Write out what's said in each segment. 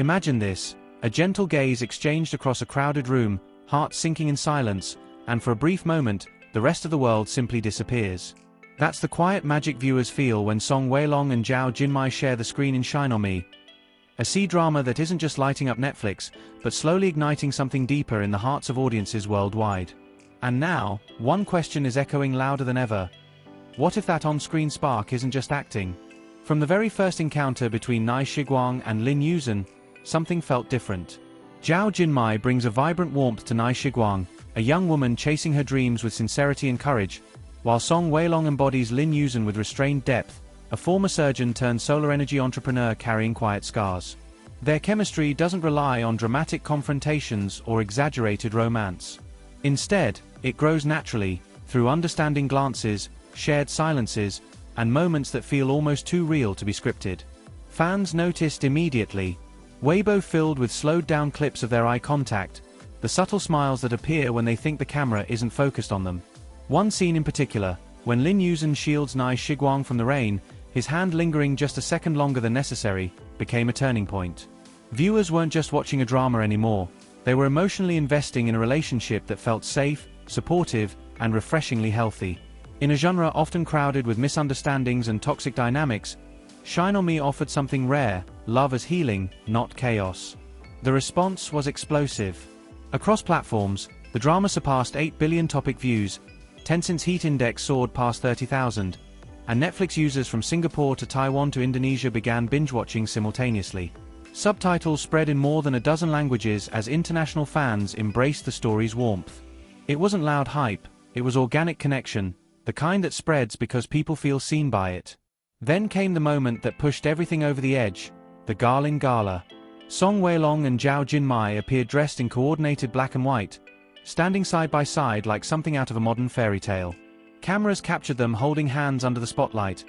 Imagine this, a gentle gaze exchanged across a crowded room, hearts sinking in silence, and for a brief moment, the rest of the world simply disappears. That's the quiet magic viewers feel when Song Weilong and Zhao Jinmai share the screen in Shine On Me. A C-drama that isn't just lighting up Netflix, but slowly igniting something deeper in the hearts of audiences worldwide. And now, one question is echoing louder than ever. What if that on-screen spark isn't just acting? From the very first encounter between Nai Shiguang and Lin Yuzhen, something felt different. Zhao Jinmai brings a vibrant warmth to Nai Shiguang, a young woman chasing her dreams with sincerity and courage, while Song Weilong embodies Lin Yuzhen with restrained depth, a former surgeon turned solar energy entrepreneur carrying quiet scars. Their chemistry doesn't rely on dramatic confrontations or exaggerated romance. Instead, it grows naturally, through understanding glances, shared silences, and moments that feel almost too real to be scripted. Fans noticed immediately. Weibo filled with slowed-down clips of their eye contact, the subtle smiles that appear when they think the camera isn't focused on them. One scene in particular, when Lin Yuzhen shields Nai Shiguang from the rain, his hand lingering just a second longer than necessary, became a turning point. Viewers weren't just watching a drama anymore, they were emotionally investing in a relationship that felt safe, supportive, and refreshingly healthy. In a genre often crowded with misunderstandings and toxic dynamics, Shine On Me offered something rare: love as healing, not chaos. The response was explosive. Across platforms, the drama surpassed 8 billion topic views, Tencent's Heat Index soared past 30,000, and Netflix users from Singapore to Taiwan to Indonesia began binge-watching simultaneously. Subtitles spread in more than a dozen languages as international fans embraced the story's warmth. It wasn't loud hype, it was organic connection, the kind that spreads because people feel seen by it. Then came the moment that pushed everything over the edge, the Garlin Gala. Song Weilong and Zhao Jinmai appeared dressed in coordinated black and white, standing side by side like something out of a modern fairy tale. Cameras captured them holding hands under the spotlight,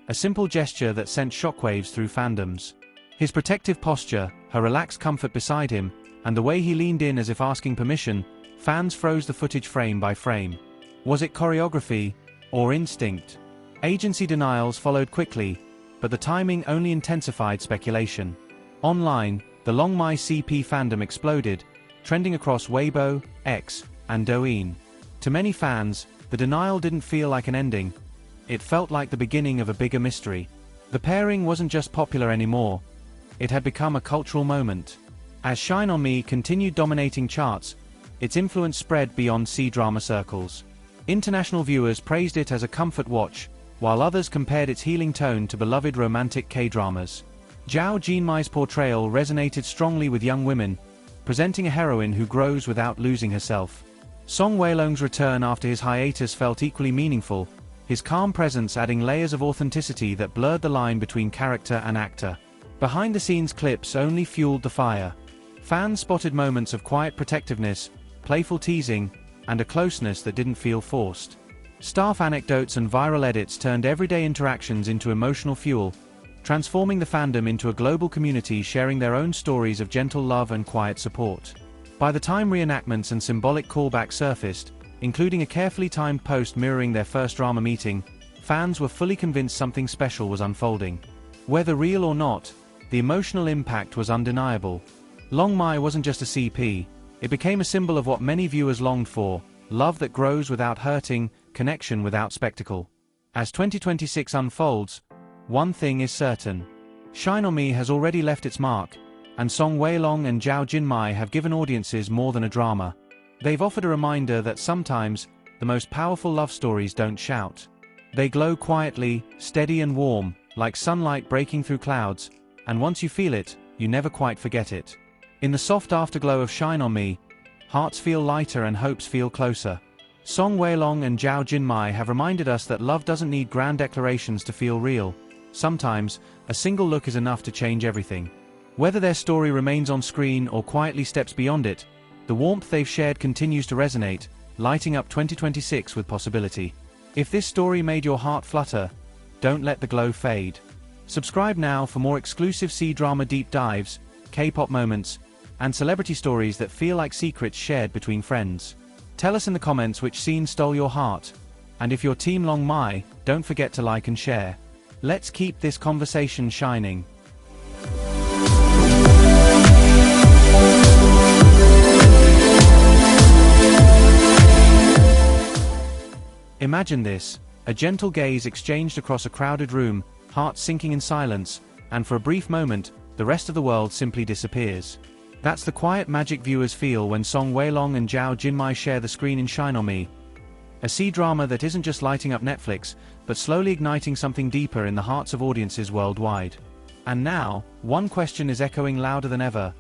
a simple gesture that sent shockwaves through fandoms. His protective posture, her relaxed comfort beside him, and the way he leaned in as if asking permission, fans froze the footage frame by frame. Was it choreography, or instinct? Agency denials followed quickly, but the timing only intensified speculation. Online, the LongMai CP fandom exploded, trending across Weibo, X, and Douyin. To many fans, the denial didn't feel like an ending. It felt like the beginning of a bigger mystery. The pairing wasn't just popular anymore, it had become a cultural moment. As Shine On Me continued dominating charts, its influence spread beyond C-drama circles. International viewers praised it as a comfort watch, while others compared its healing tone to beloved romantic K-dramas. Zhao Jinmai's portrayal resonated strongly with young women, presenting a heroine who grows without losing herself. Song Weilong's return after his hiatus felt equally meaningful, his calm presence adding layers of authenticity that blurred the line between character and actor. Behind-the-scenes clips only fueled the fire. Fans spotted moments of quiet protectiveness, playful teasing, and a closeness that didn't feel forced. Staff anecdotes and viral edits turned everyday interactions into emotional fuel, transforming the fandom into a global community sharing their own stories of gentle love and quiet support. By the time reenactments and symbolic callbacks surfaced, including a carefully timed post mirroring their first drama meeting, fans were fully convinced something special was unfolding. Whether real or not, the emotional impact was undeniable. LongMai wasn't just a CP, it became a symbol of what many viewers longed for: love that grows without hurting, connection without spectacle. As 2026 unfolds, one thing is certain. Shine On Me has already left its mark, and Song Weilong and Zhao Jinmai have given audiences more than a drama. They've offered a reminder that sometimes, the most powerful love stories don't shout. They glow quietly, steady and warm, like sunlight breaking through clouds, and once you feel it, you never quite forget it. In the soft afterglow of Shine On Me, hearts feel lighter and hopes feel closer. Song Weilong and Zhao Jinmai have reminded us that love doesn't need grand declarations to feel real. Sometimes, a single look is enough to change everything. Whether their story remains on screen or quietly steps beyond it, the warmth they've shared continues to resonate, lighting up 2026 with possibility. If this story made your heart flutter, don't let the glow fade. Subscribe now for more exclusive C-drama deep dives, K-pop moments, and celebrity stories that feel like secrets shared between friends. Tell us in the comments which scene stole your heart, and if you're Team LongMai, don't forget to like and share. Let's keep this conversation shining. Imagine this, a gentle gaze exchanged across a crowded room, hearts sinking in silence, and for a brief moment, the rest of the world simply disappears. That's the quiet magic viewers feel when Song Weilong and Zhao Jinmai share the screen in Shine On Me. A C-drama that isn't just lighting up Netflix, but slowly igniting something deeper in the hearts of audiences worldwide. And now, one question is echoing louder than ever.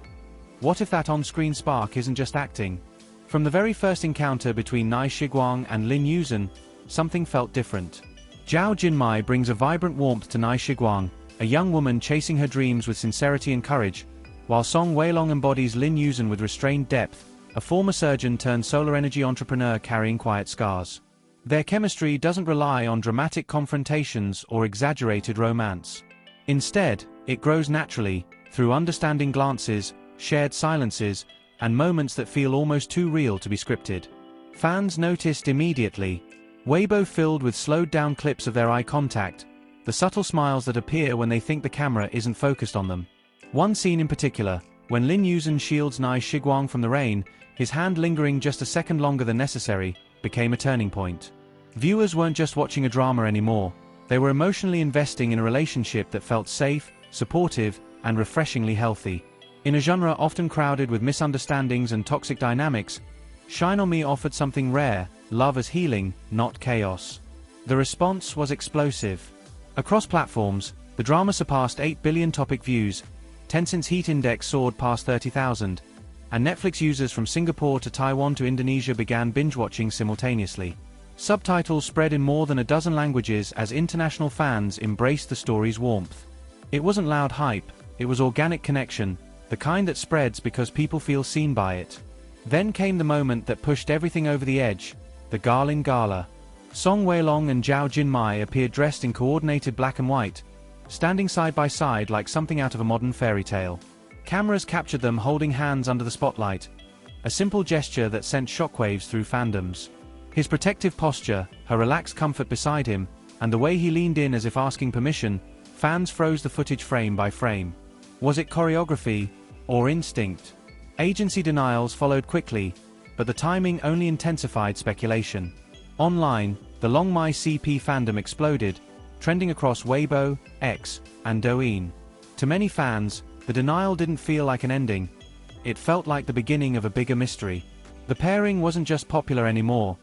What if that on-screen spark isn't just acting? From the very first encounter between Nai Shiguang and Lin Yuzhen, something felt different. Zhao Jinmai brings a vibrant warmth to Nai Shiguang, a young woman chasing her dreams with sincerity and courage, while Song Weilong embodies Lin Yuzhen with restrained depth, a former surgeon turned solar energy entrepreneur carrying quiet scars. Their chemistry doesn't rely on dramatic confrontations or exaggerated romance. Instead, it grows naturally, through understanding glances, shared silences, and moments that feel almost too real to be scripted. Fans noticed immediately. Weibo filled with slowed-down clips of their eye contact, the subtle smiles that appear when they think the camera isn't focused on them. One scene in particular, when Lin Yuzhen shields Nai Shiguang from the rain, his hand lingering just a second longer than necessary, became a turning point. Viewers weren't just watching a drama anymore, they were emotionally investing in a relationship that felt safe, supportive, and refreshingly healthy. In a genre often crowded with misunderstandings and toxic dynamics, Shine On Me offered something rare: love as healing, not chaos. The response was explosive. Across platforms, the drama surpassed 8 billion topic views, Tencent's heat index soared past 30,000, and Netflix users from Singapore to Taiwan to Indonesia began binge-watching simultaneously. Subtitles spread in more than a dozen languages as international fans embraced the story's warmth. It wasn't loud hype, it was organic connection, the kind that spreads because people feel seen by it. Then came the moment that pushed everything over the edge, the Garlin Gala. Song Weilong and Zhao Jinmai appeared dressed in coordinated black and white, standing side by side like something out of a modern fairy tale. Cameras captured them holding hands under the spotlight, a simple gesture that sent shockwaves through fandoms. His protective posture, her relaxed comfort beside him, and the way he leaned in as if asking permission, fans froze the footage frame by frame. Was it choreography, or instinct? Agency denials followed quickly, but the timing only intensified speculation. Online, the LongMai CP fandom exploded, trending across Weibo, X, and Douyin. To many fans, the denial didn't feel like an ending. It felt like the beginning of a bigger mystery. The pairing wasn't just popular anymore.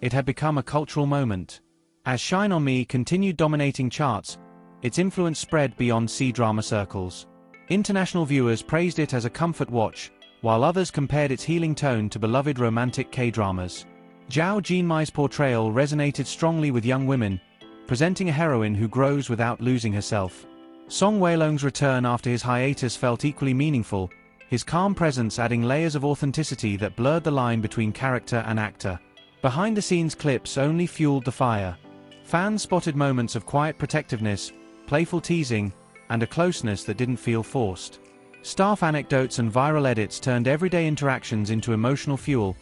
It had become a cultural moment. As Shine On Me continued dominating charts, its influence spread beyond C-drama circles. International viewers praised it as a comfort watch, while others compared its healing tone to beloved romantic K-dramas. Zhao Jinmai's portrayal resonated strongly with young women, presenting a heroine who grows without losing herself. Song Weilong's return after his hiatus felt equally meaningful, his calm presence adding layers of authenticity that blurred the line between character and actor. Behind-the-scenes clips only fueled the fire. Fans spotted moments of quiet protectiveness, playful teasing, and a closeness that didn't feel forced. Staff anecdotes and viral edits turned everyday interactions into emotional fuel,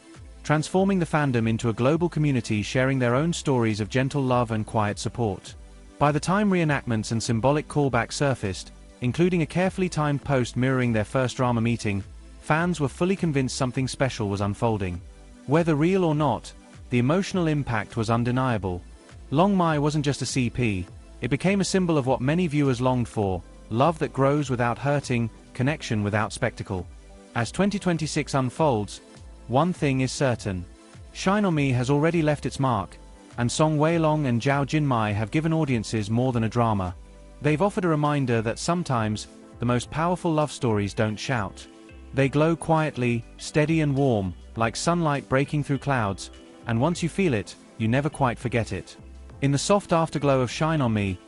transforming the fandom into a global community sharing their own stories of gentle love and quiet support. By the time reenactments and symbolic callbacks surfaced, including a carefully timed post mirroring their first drama meeting, fans were fully convinced something special was unfolding. Whether real or not, the emotional impact was undeniable. LongMai wasn't just a CP, it became a symbol of what many viewers longed for: love that grows without hurting, connection without spectacle. As 2026 unfolds, one thing is certain. Shine On Me has already left its mark, and Song Weilong and Zhao Jinmai have given audiences more than a drama. They've offered a reminder that sometimes, the most powerful love stories don't shout. They glow quietly, steady and warm, like sunlight breaking through clouds, and once you feel it, you never quite forget it. In the soft afterglow of Shine On Me,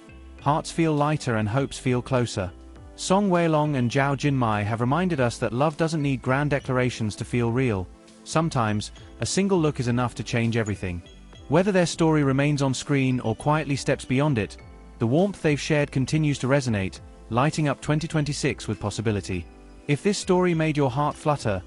hearts feel lighter and hopes feel closer. Song Weilong and Zhao Jinmai have reminded us that love doesn't need grand declarations to feel real. Sometimes, a single look is enough to change everything. Whether their story remains on screen or quietly steps beyond it, the warmth they've shared continues to resonate, lighting up 2026 with possibility. If this story made your heart flutter,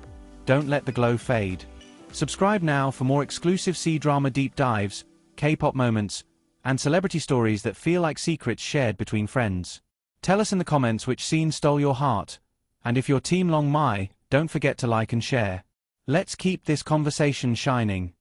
don't let the glow fade. Subscribe now for more exclusive C-drama deep dives, K-pop moments, and celebrity stories that feel like secrets shared between friends. Tell us in the comments which scene stole your heart, and if you're Team LongMai, don't forget to like and share. Let's keep this conversation shining.